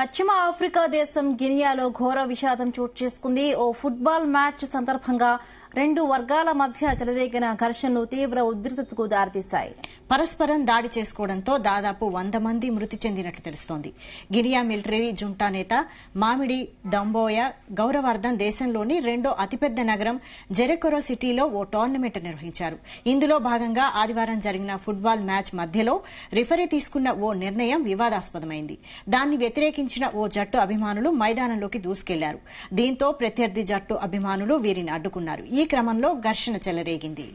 పశ్చిమ ఆఫ్రికా దేశం గినియాలో ఘోర విషాదం చోటు చేసుకుంది. ఓ ఫుట్బాల్ మ్యాచ్ సందర్భంగా రెండు వర్గాల మధ్య చెలరేగిన ఘర్షణలు తీవ్ర ఉద్రిక్తతకు దారితీశాయి. పరస్పరం దాడి చేసుకోవడంతో దాదాపు 100 మంది మృతి చెందినట్లు తెలుస్తోంది. గినియా మిలిటరీ జుంటా నేత మామిడి డంబోయ గౌరవార్థం దేశంలోని రెండో అతిపెద్ద నగరం జెరెకొరో సిటీలో ఓ టోర్నమెంట్ నిర్వహించారు. ఇందులో భాగంగా ఆదివారం జరిగిన ఫుట్బాల్ మ్యాచ్ మధ్యలో రిఫరీ తీసుకున్న ఓ నిర్ణయం వివాదాస్పదమైంది. దాన్ని వ్యతిరేకించిన ఓ జట్టు అభిమానులు మైదానంలోకి దూసుకెళ్లారు. దీంతో ప్రత్యర్థి జట్టు అభిమానులు వీరిని అడ్డుకున్నారు. ఈ క్రమంలో ఘర్షణ చెలరేగింది.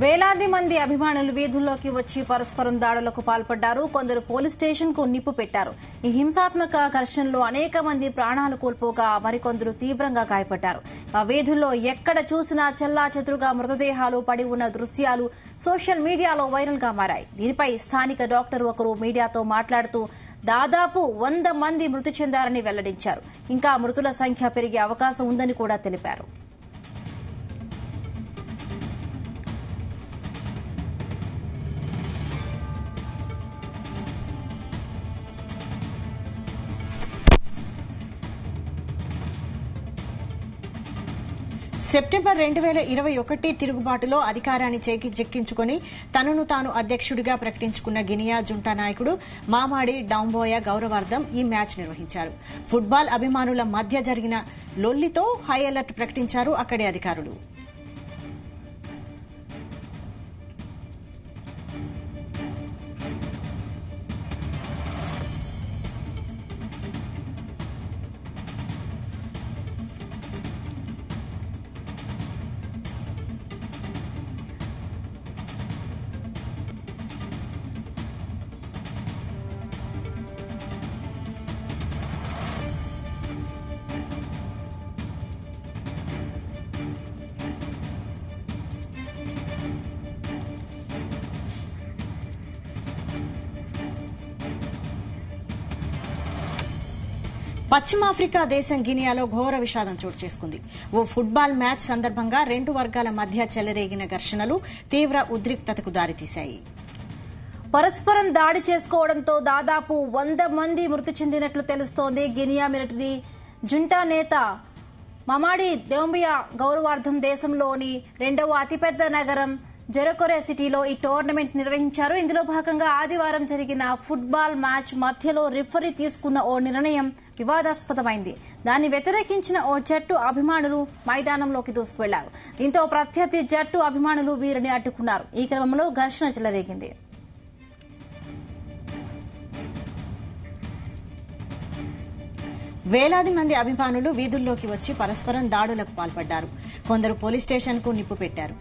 వేలాది మంది అభిమానులు వీధుల్లోకి వచ్చి పరస్పరం దాడులకు పాల్పడ్డారు. కొందరు పోలీస్ స్టేషన్ కు నిప్పు పెట్టారు. ఈ హింసాత్మక ఘర్షణలో అనేక మంది ప్రాణాలు కోల్పోగా మరికొందరు తీవ్రంగా గాయపడ్డారు. ఆ వీధుల్లో ఎక్కడ చూసినా చెల్లాచెదురుగా మృతదేహాలు పడి ఉన్న దృశ్యాలు సోషల్ మీడియాలో వైరల్ గా మారాయి. దీనిపై స్థానిక డాక్టర్ ఒకరు మీడియాతో మాట్లాడుతూ దాదాపు 100 మంది మృతి చెందారని వెల్లడించారు. ఇంకా మృతుల సంఖ్య పెరిగే అవకాశం ఉందని కూడా తెలిపారు. సెప్టెంబర్ 2021 తిరుగుబాటులో అధికారాన్ని చేజిక్కించుకుని తనను తాను అధ్యక్షుడిగా ప్రకటించుకున్న గినియా జుంటా నాయకుడు మామాడి డాంబోయ గౌరవార్థం ఈ మ్యాచ్ నిర్వహించారు. ఫుట్బాల్ అభిమానుల మధ్య జరిగిన లొల్లితో హై అలర్ట్ ప్రకటించారు అక్కడి అధికారులు. పశ్చిమాఫ్రికా దేశం గినియాలో ఘోర విషాదం చోటు చేసుకుంది. ఓ ఫుట్బాల్ మ్యాచ్ సందర్భంగా రెండు వర్గాల మధ్య చెలరేగిన ఘర్షణలు తీవ్ర ఉద్రిక్తతకు దారితీశాయి. పరస్పరం దాడి చేసుకోవడంతో దాదాపు 100 మంది మృతి చెందినట్లు తెలుస్తోంది. గినియా మిలిటరీ జుంటా నేత మమాడి డొంబోయ గౌరవార్థం దేశంలోని రెండవ అతిపెద్ద నగరం జెరెకొరో సిటీలో ఈ టోర్నమెంట్ నిర్వహించారు. ఇందులో భాగంగా ఆదివారం జరిగిన ఫుట్బాల్ మ్యాచ్ మధ్యలో రిఫరీ తీసుకున్న ఓ నిర్ణయం వివాదాస్పదమైంది. దాన్ని వ్యతిరేకించిన ఓ జట్టు అభిమానులు మైదానంలోకి దూసుకువెళ్లారు. దీంతో ప్రత్యర్థి జట్టు అభిమానులు వీరిని అడ్డుకున్నారు. ఈ క్రమంలో ఘర్షణ చెలరేగింది. వేలాది మంది అభిమానులు వీధుల్లోకి వచ్చి పరస్పరం దాడులకు పాల్పడ్డారు. కొందరు పోలీస్ స్టేషన్ కు నిప్పు పెట్టారు.